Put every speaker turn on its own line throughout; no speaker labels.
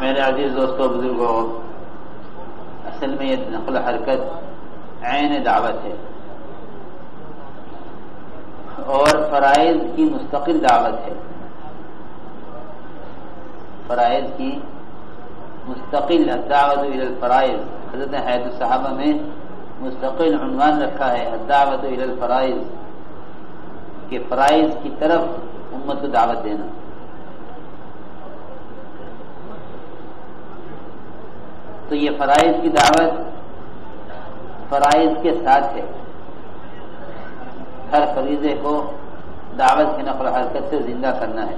میرے عزیز دوستوں بزرگوں، اصل میں یہ نقل و حرکت عین دعوت ہے اور فرائض کی مستقل دعوت ہے. فرائض کی مستقل الدعوت الی الفرائض. حضرت حیات الصحابہ میں مستقل عنوان رکھا ہے الدعوت الی الفرائض، کہ فرائض کی طرف امت کو دعوت دینا. تو یہ فرائض کی دعوت فرائض کے ساتھ ہے. ہر فریضے کو دعوت کی نقل و حرکت سے زندہ کرنا ہے.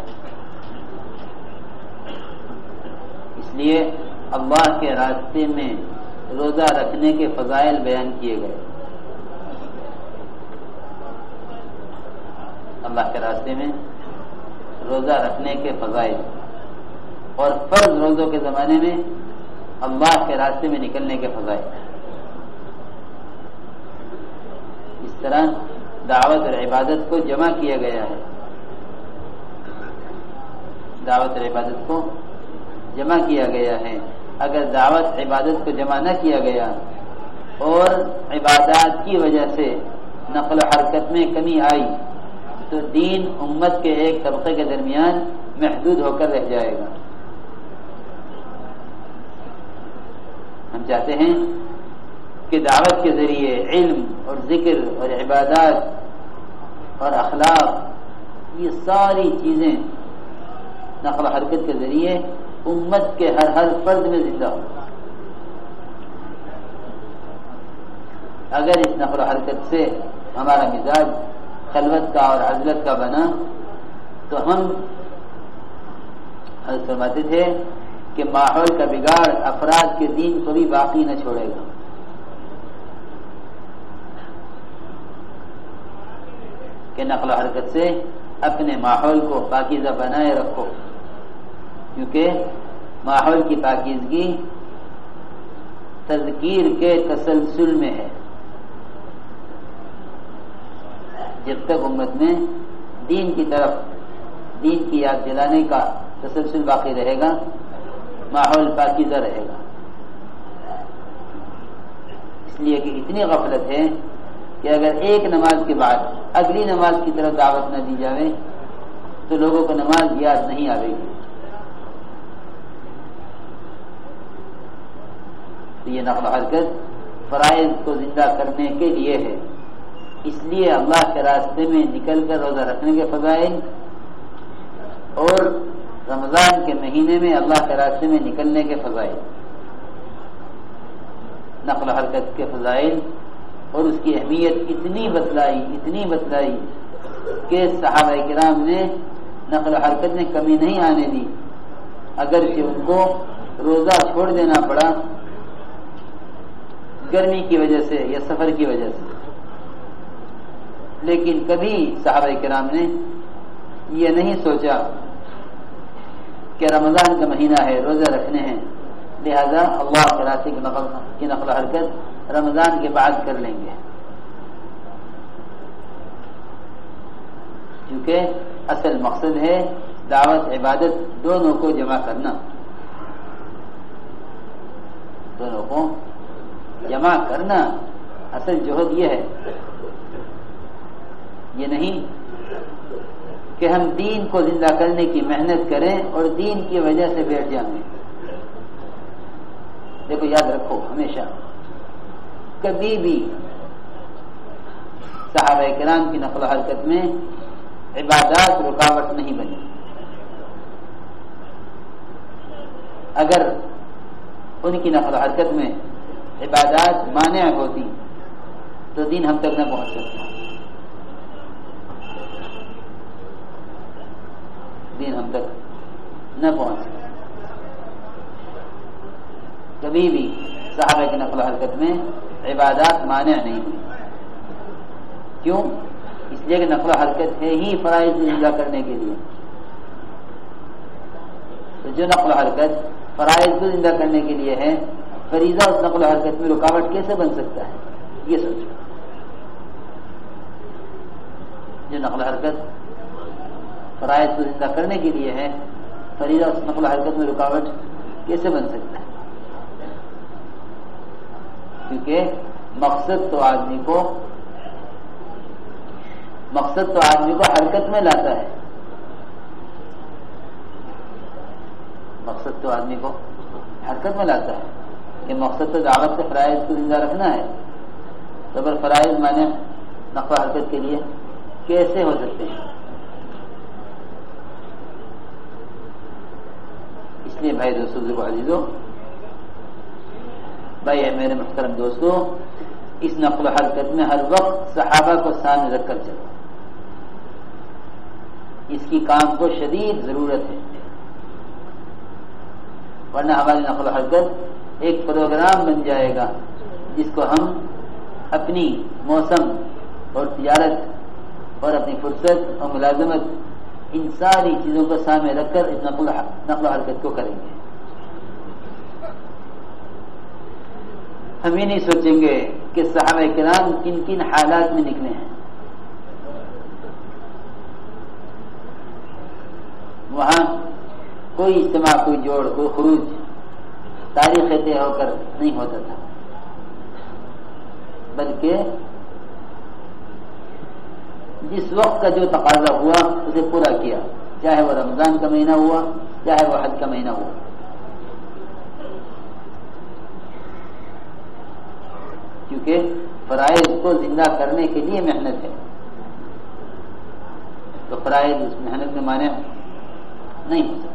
اس لیے اللہ کے راستے میں روزہ رکھنے کے فضائل بیان کیے گئے. اللہ کے راستے میں روزہ رکھنے کے فضائل اور فرض روزوں کے زمانے میں اللہ کے راستے میں نکلنے کے فضائل. اس طرح دعوت اور عبادت کو جمع کیا گیا ہے. دعوت اور عبادت کو جمع کیا گیا ہے. اگر دعوت عبادت کو جمع نہ کیا گیا اور عبادات کی وجہ سے نقل و حرکت میں کمی آئی تو دین امت کے ایک طبقے کے درمیان محدود ہو کر رہ جائے گا. ہم چاہتے ہیں کہ دعوت کے ذریعے علم اور ذکر اور عبادات اور اخلاق، یہ ساری چیزیں نقل و حرکت کے ذریعے امت کے ہر فرد میں زندہ ہو. اگر اس نقل و حرکت سے ہمارا مزاج خلوت کا اور عزلت کا بنا تو ہم فرماتے تھے کہ ماحول کا بگاڑ افراد کے دین کو بھی باقی نہ چھوڑے گا. کہ نقل و حرکت سے اپنے ماحول کو پاکیزہ بنائے رکھو، کیونکہ ماحول کی پاکیزگی تذکیر کے تسلسل میں ہے. جب تک امت میں دین کی طرف دین کی یاد دلانے کا تسلسل باقی رہے گا، ماحول پاکیزہ رہے گا. اس لیے کہ اتنی غفلت ہے کہ اگر ایک نماز کے بعد اگلی نماز کی طرف دعوت نہ دی جائے تو لوگوں کو نماز یاد نہیں آئے گی. تو یہ نقل و حرکت فرائض کو زندہ کرنے کے لیے ہے. اس لیے اللہ کے راستے میں نکل کر روزہ رکھنے کے فضائل اور رمضان کے مہینے میں اللہ کے راستے میں نکلنے کے فضائل، نقل و حرکت کے فضائل اور اس کی اہمیت اتنی بتلائی کہ صحابہ کرام نے نقل و حرکت میں کمی نہیں آنے دی، اگرچہ ان کو روزہ چھوڑ دینا پڑا گرمی کی وجہ سے یا سفر کی وجہ سے. لیکن کبھی صحابہ کرام نے یہ نہیں سوچا کہ رمضان کا مہینہ ہے، روزہ رکھنے ہیں، لہذا اللہ کے راستے کی نقل و حرکت رمضان کے بعد کر لیں گے. کیونکہ اصل مقصد ہے دعوت عبادت دونوں کو جمع کرنا. دونوں کو جمع کرنا اصل جہد یہ ہے. یہ نہیں کہ ہم دین کو زندہ کرنے کی محنت کریں اور دین کی وجہ سے بیٹھ جائیں. دیکھو یاد رکھو ہمیشہ کبھی بھی صحابہ کرام کی نقل و حرکت میں عبادات رکاوٹ نہیں بنی. اگر ان کی نقل و حرکت میں عبادات مانع ہوتی تو دین ہم تک نہ پہنچ سکتا. دین ہم تک نہ پہنچ سکتا. کبھی بھی صحابہ کی نقل و حرکت میں عبادات مانع نہیں ہوئی. کیوں؟ اس لیے کہ نقل و حرکت ہے ہی فرائض زندہ کرنے کے لیے. تو جو نقل و حرکت فرائض کو زندہ کرنے کے لیے ہے، فریضہ اس نقل و حرکت میں رکاوٹ کیسے بن سکتا ہے؟ یہ سوچو. جو نقل و حرکت فرائض کو زندہ کرنے کے لیے ہے، فریضہ اس نقل و حرکت میں رکاوٹ کیسے بن سکتا ہے؟ کیونکہ مقصد تو آدمی کو حرکت میں لاتا ہے. مقصد تو آدمی کو حرکت میں لاتا ہے کہ مقصد تو دعوت سے فرائض کو زندہ رکھنا ہے. تو اگر فرائض مانے نقل و حرکت کے لیے کیسے ہو سکتے ہیں؟ اس لیے بھائی دوستو عزیزو، بھائی میرے محترم دوستو، اس نقل و حرکت میں ہر وقت صحابہ کو سامنے رکھ کر چلو. اس کی کام کو شدید ضرورت ہے، ورنہ ہماری نقل و حرکت ایک پروگرام بن جائے گا جس کو ہم اپنی موسم اور تجارت اور اپنی فرصت اور ملازمت ان ساری چیزوں کو سامنے رکھ کر اس نقل و حرکت کو کریں گے. ہم یہ نہیں سوچیں گے کہ صحابہ کرام کن کن حالات میں نکلے ہیں. وہاں کوئی اجتماع، کوئی جوڑ، کوئی خروج تاریخ طے ہو کر نہیں ہوتا تھا، بلکہ جس وقت کا جو تقاضا ہوا اسے پورا کیا، چاہے وہ رمضان کا مہینہ ہوا، چاہے وہ حج کا مہینہ ہوا. کیونکہ فرائض کو زندہ کرنے کے لیے محنت ہے، تو فرائض اس محنت میں مانع نہیں ہو سکتے.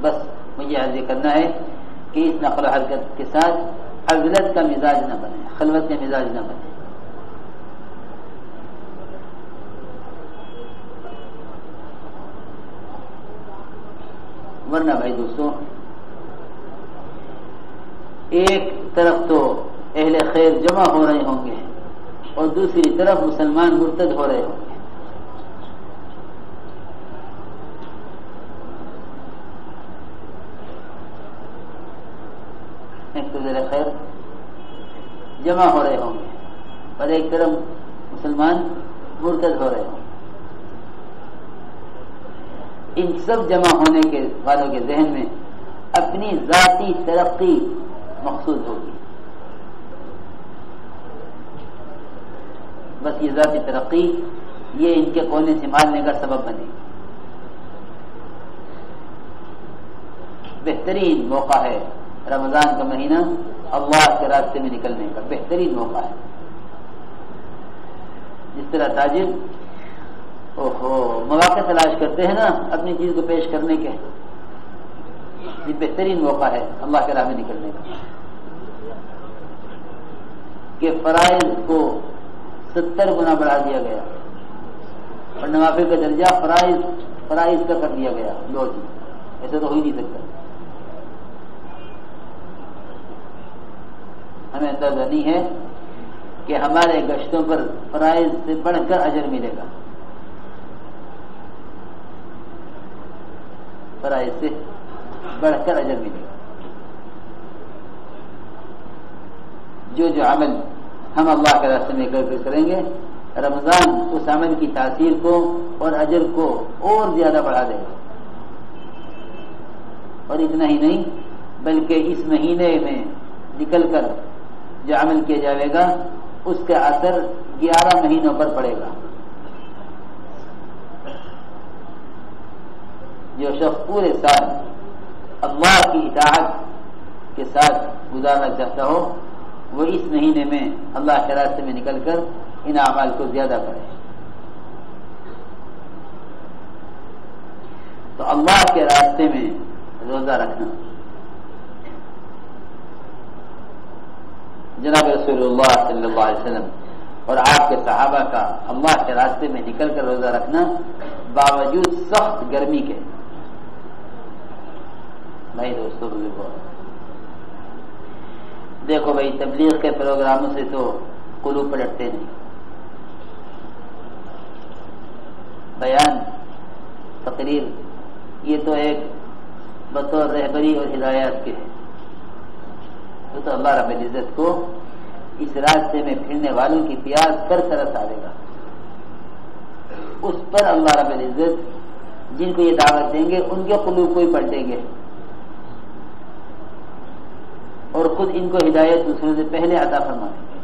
بس مجھے عرض کرنا ہے کہ اس نقل و حرکت کے ساتھ عزلت کا مزاج نہ بنے، خلوت کا مزاج نہ بنے. ورنہ بھائی دوستو، ایک طرف تو اہل خیر جمع ہو رہے ہوں گے اور دوسری طرف مسلمان مرتد ہو رہے ہوں گے. ایک تو اہل خیر جمع ہو رہے ہوں گے اور ایک طرف مسلمان مرتد ہو رہے ہوں گے. ان سب جمع ہونے کے والوں کے ذہن میں اپنی ذاتی ترقی مقصود ہوگی. بس یہ ذاتی ترقی یہ ان کے کونے سنبھالنے کا سبب بنے گی. بہترین موقع ہے رمضان کا مہینہ اللہ کے راستے میں نکلنے کا، بہترین موقع ہے. جس طرح تاجر مواقع تلاش کرتے ہیں نا اپنی چیز کو پیش کرنے کے، یہ بہترین موقع ہے اللہ کے راہ میں نکلنے کا. کہ فرائض کو 70 گنا بڑھا دیا گیا اور نوافل کا درجہ فرائض کا کر دیا گیا. لو جی، ایسا تو ہو ہی نہیں سکتا. ہمیں اندازہ نہیں ہے کہ ہمارے گشتوں پر فرائض سے بڑھ کر اجر ملے گا، فرائض سے بڑھ کر اجر ملے گا. جو عمل ہم اللہ کے راستے میں کریں گے، رمضان اس عمل کی تاثیر کو اور اجر کو اور زیادہ بڑھا دے گا. اور اتنا ہی نہیں بلکہ اس مہینے میں نکل کر جو عمل کیا جائے گا اس کا اثر 11 مہینوں پر پڑے گا. جو شخص پورے سال اللہ کی اطاعت کے ساتھ گزارنا چاہتا ہو وہ اس مہینے میں اللہ کے راستے میں نکل کر ان اعمال کو زیادہ کرے. تو اللہ کے راستے میں روزہ رکھنا، جناب رسول اللہ صلی اللہ علیہ وسلم اور آپ کے صحابہ کا اللہ کے راستے میں نکل کر روزہ رکھنا باوجود سخت گرمی کے. بھائی دوستو بزرگوں، دیکھو بھائی تبلیغ کے پروگراموں سے تو قلوب پلٹتے نہیں. بیان، تقریر، یہ تو ایک بطور رہبری اور ہدایات کے ہے. تو اللہ رب العزت کو اس راستے میں پھرنے والوں کی پیاس پر ترس آئے گا. اس پر اللہ رب العزت جن کو یہ دعوت دیں گے ان کے قلوب کو ہی پلٹیں گے اور خود ان کو ہدایت دوسروں سے پہلے عطا فرما دیں گے.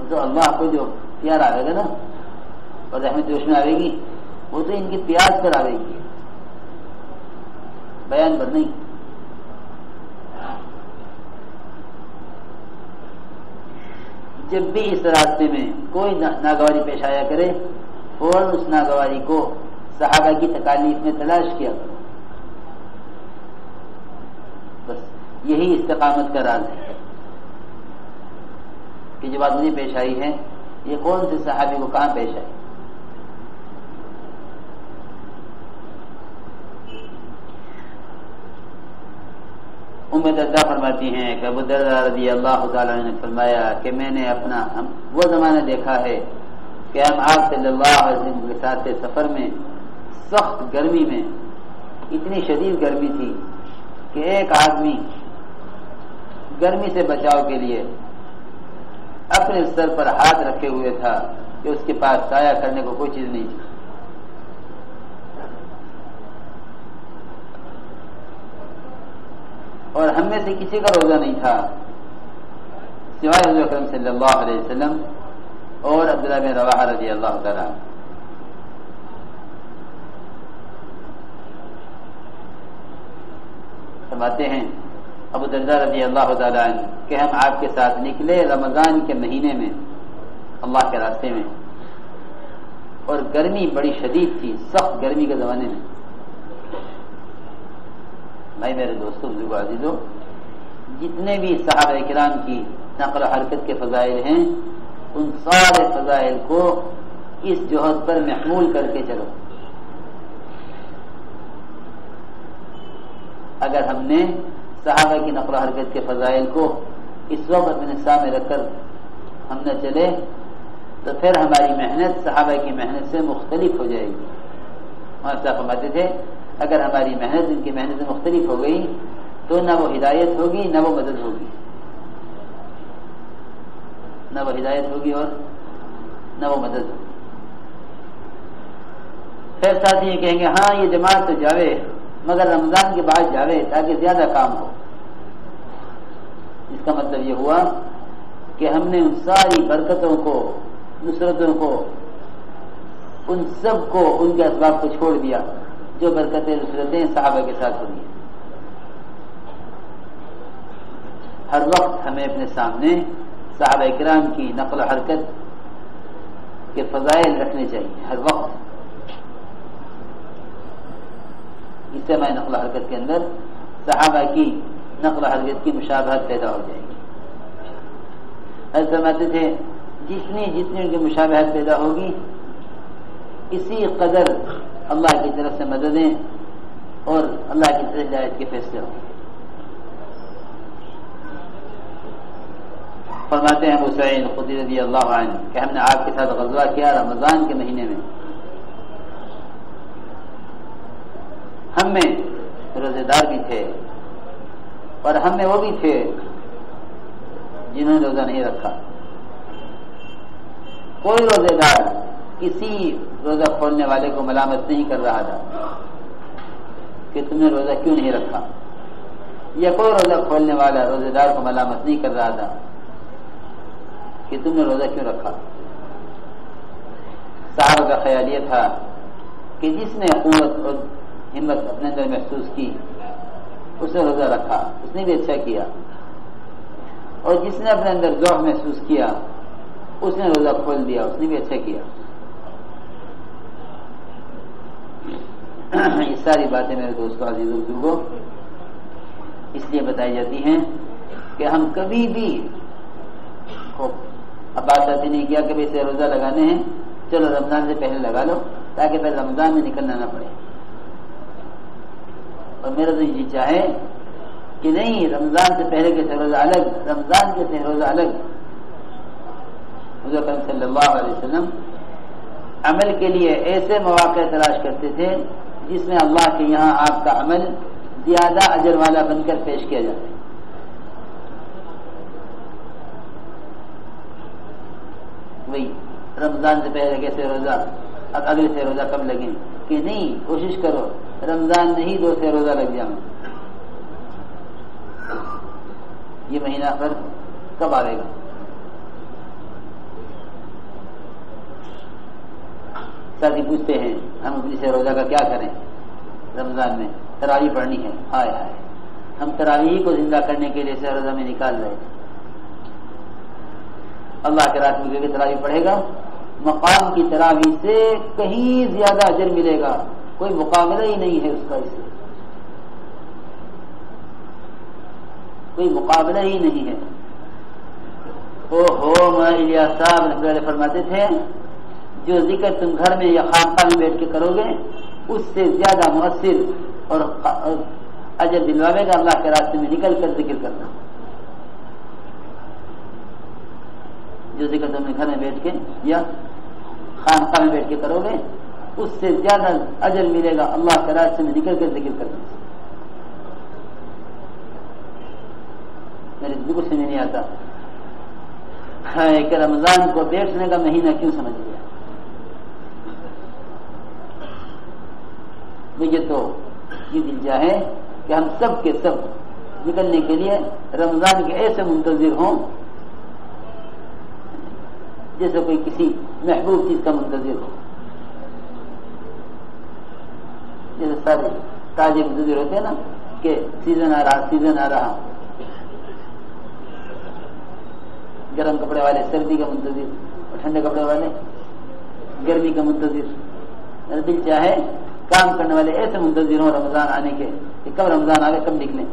تو اللہ کو جو پیار آئے گا نا اور رحمت جوش میں آئے گی وہ تو ان کی پیاس پر آئے گی، بیان پر نہیں. جب بھی اس راستے میں کوئی ناگواری پیش آیا کرے فوراً اس ناگواری کو صحابہ کی تکالیف میں تلاش کیا کرو. بس یہی استقامت کا راز ہے کہ جو بات مجھے پیش آئی ہے یہ کون سے صحابی کو کہاں پیش آئی. ام دردہ فرماتی ہیں کہ ابو دردہ رضی اللہ تعالیٰ نے فرمایا کہ میں نے اپنا وہ زمانہ دیکھا ہے کہ ہم آپ صلی اللہ علیہ وسلم کے ساتھ سفر میں سخت گرمی میں، اتنی شدید گرمی تھی کہ ایک آدمی گرمی سے بچاؤ کے لیے اپنے سر پر ہاتھ رکھے ہوئے تھا کہ اس کے پاس سایہ کرنے کو کوئی چیز نہیں تھی. اور ہم میں سے کسی کا روزہ نہیں تھا سوائے حضور اکرم صلی اللہ علیہ وسلم اور عبداللہ بن رواحہ رضی اللہ تعالیٰ. فرماتے ہیں ابو دردہ رضی اللہ تعالیٰ عنہ کہ ہم آپ کے ساتھ نکلے رمضان کے مہینے میں اللہ کے راستے میں، اور گرمی بڑی شدید تھی، سخت گرمی کے زمانے میں. بھائی میرے دوستوں بزرگوں عزیزوں، جتنے بھی صحابہ کرام کی نقل و حرکت کے فضائل ہیں ان سارے فضائل کو اس جوہد پر محمول کر کے چلو. اگر ہم نے صحابہ کی نقل و حرکت کے فضائل کو اس وقت اپنے سامنے رکھ کر ہم نہ چلے تو پھر ہماری محنت صحابہ کی محنت سے مختلف ہو جائے گی. ہمارے صاحب فرماتے تھے اگر ہماری محنت ان کی محنت سے مختلف ہو گئی تو نہ وہ ہدایت ہوگی نہ وہ مدد ہوگی، نہ وہ ہدایت ہوگی اور نہ وہ مدد ہوگی. پھر ساتھ یہ کہیں گے ہاں یہ جماعت تو جاوے مگر رمضان کے بعد جاوے تاکہ زیادہ کام ہو. اس کا مطلب یہ ہوا کہ ہم نے ان ساری برکتوں کو، نصرتوں کو، ان سب کو، ان کے اسباب کو چھوڑ دیا جو برکتیں نصرتیں صحابہ کے ساتھ ہوئی. ہر وقت ہمیں اپنے سامنے صحابہ کرام کی نقل و حرکت کے فضائل رکھنے چاہیے ہر وقت. اس سے ہماری نقل و حرکت کے اندر صحابہ کی نقل و حرکت کی مشابہت پیدا ہو جائے گی. حضرت فرماتے تھے جتنی ان کی مشابہت پیدا ہوگی اسی قدر اللہ کی طرف سے مددیں اور اللہ کی طرف ہدایت کے فیصلے ہوں. فرماتے ہیں ابو سعید خدری رضی اللہ عنہ کہ ہم نے آپ کے ساتھ غزوہ کیا رمضان کے مہینے میں. ہم میں روزے دار بھی تھے اور ہم میں وہ بھی تھے جنہوں نے روزہ نہیں رکھا. کوئی روزے دار کسی روزہ کھولنے والے کو ملامت نہیں کر رہا تھا کہ تم نے روزہ کیوں نہیں رکھا، یا کوئی روزہ کھولنے والا روزے دار کو ملامت نہیں کر رہا تھا کہ تم نے روزہ کیوں رکھا. صحابہ کا خیال یہ تھا کہ جس نے قوت اور ہمت اپنے اندر محسوس کی اس نے روزہ رکھا، اس نے بھی اچھا کیا، اور جس نے اپنے اندر ضعف محسوس کیا اس نے روزہ کھول دیا، اس نے بھی اچھا کیا. یہ ساری باتیں میرے دوستوں عزیزوں بزرگوں اس لیے بتائی جاتی ہیں کہ ہم کبھی بھی اب بات آتی نہیں کیا کہ اسے روزہ لگانے ہیں چلو رمضان سے پہلے لگا لو تاکہ پھر رمضان میں نکلنا نہ پڑے. اور میرا تو یہ چاہے کہ نہیں رمضان سے پہلے کے روزہ الگ، رمضان کے روزہ الگ. حضور اکرم صلی اللہ علیہ وسلم عمل کے لیے ایسے مواقع تلاش کرتے تھے جس میں اللہ کے یہاں آپ کا عمل زیادہ اجر والا بن کر پیش کیا جائے. وہی رمضان سے پہلے کیسے روزہ اب اگلے سے روزہ کب لگیں کہ نہیں، کوشش کرو رمضان میں ہی 2 سے روزہ لگ جائیں۔ یہ مہینہ پر کب آئے گا؟ ساتھی پوچھتے ہیں ہم اپنی سے روزہ کا کیا کریں رمضان میں؟ تراویح پڑھنی ہے۔ ہائے ہائے، ہم تراویح کو زندہ کرنے کے لیے سے روزہ میں نکال رہے ہیں۔ اللہ کے راستے میں تراویح پڑھے گا، مقام کی تراویح سے کہیں زیادہ اجر ملے گا، کوئی مقابلہ ہی نہیں ہے اس کا، اس سے کوئی مقابلہ ہی نہیں ہے۔ الیاس صاحب رحمۃ اللہ فرماتے تھے جو ذکر تم گھر میں یا خانقاہ میں بیٹھ کے کرو گے اس سے زیادہ مؤثر اور اجر دلواوے گا اللہ کے راستے میں نکل کر ذکر کرنا۔ جو ذکر تم نے گھر میں بیٹھ کے یا خانقاہ میں بیٹھ کے کرو گے اس سے زیادہ اجر ملے گا اللہ کے راستے میں نکل کر ذکر کرنا۔ میرے بالکل سمجھ نہیں آتا کہ رمضان کو بیٹھنے کا مہینہ کیوں سمجھ لیا؟ مجھے تو یہ دل چاہے کہ ہم سب کے سب نکلنے کے لیے رمضان کے ایسے منتظر ہوں جیسے کوئی کسی محبوب چیز کا منتظر ہو، جیسے سارے تاجر منتظر ہوتے ہیں نا کہ سیزن آ رہا، سیزن آ رہا، گرم کپڑے والے سردی کا منتظر اور ٹھنڈے کپڑے والے گرمی کا منتظر۔ میرا دل چاہے کام کرنے والے ایسے منتظر ہوں رمضان آنے کے کہ کب رمضان آئے کب نکلیں۔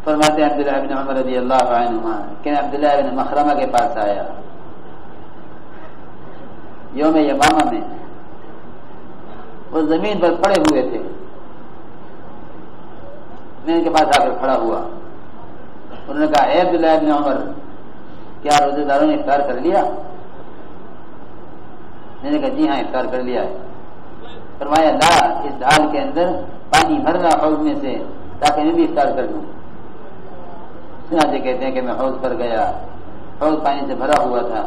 فرماتے ہیں عبداللہ بن عمر رضی اللہ عنہما کہ عبداللہ بن مخرمہ کے پاس آیا یوم یمامہ میں، وہ زمین پر پڑے ہوئے تھے، میں ان کے پاس آ کر کھڑا ہوا، انہوں نے کہا اے عبداللہ بن عمر کیا روزے داروں نے افطار کر لیا؟ میں نے کہا جی ہاں افطار کر لیا ہے۔ فرمایا لا، اس ڈھال کے اندر پانی بھر رہا حوض میں سے تاکہ میں بھی افطار کر لوں۔ سناتے کہتے ہیں کہ میں حوض پر گیا، حوض پانی سے بھرا ہوا تھا،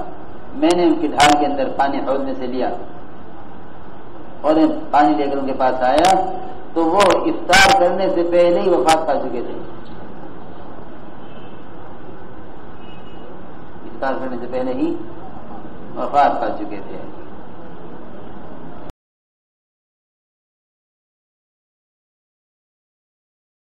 میں نے ان کی ڈھال کے اندر پانی حوض میں سے لیا اور پانی لے کر ان کے پاس آیا تو وہ افطار کرنے سے پہلے ہی وفات پا چکے تھے۔ افطار کرنے سے پہلے ہی وفات پا چکے تھے۔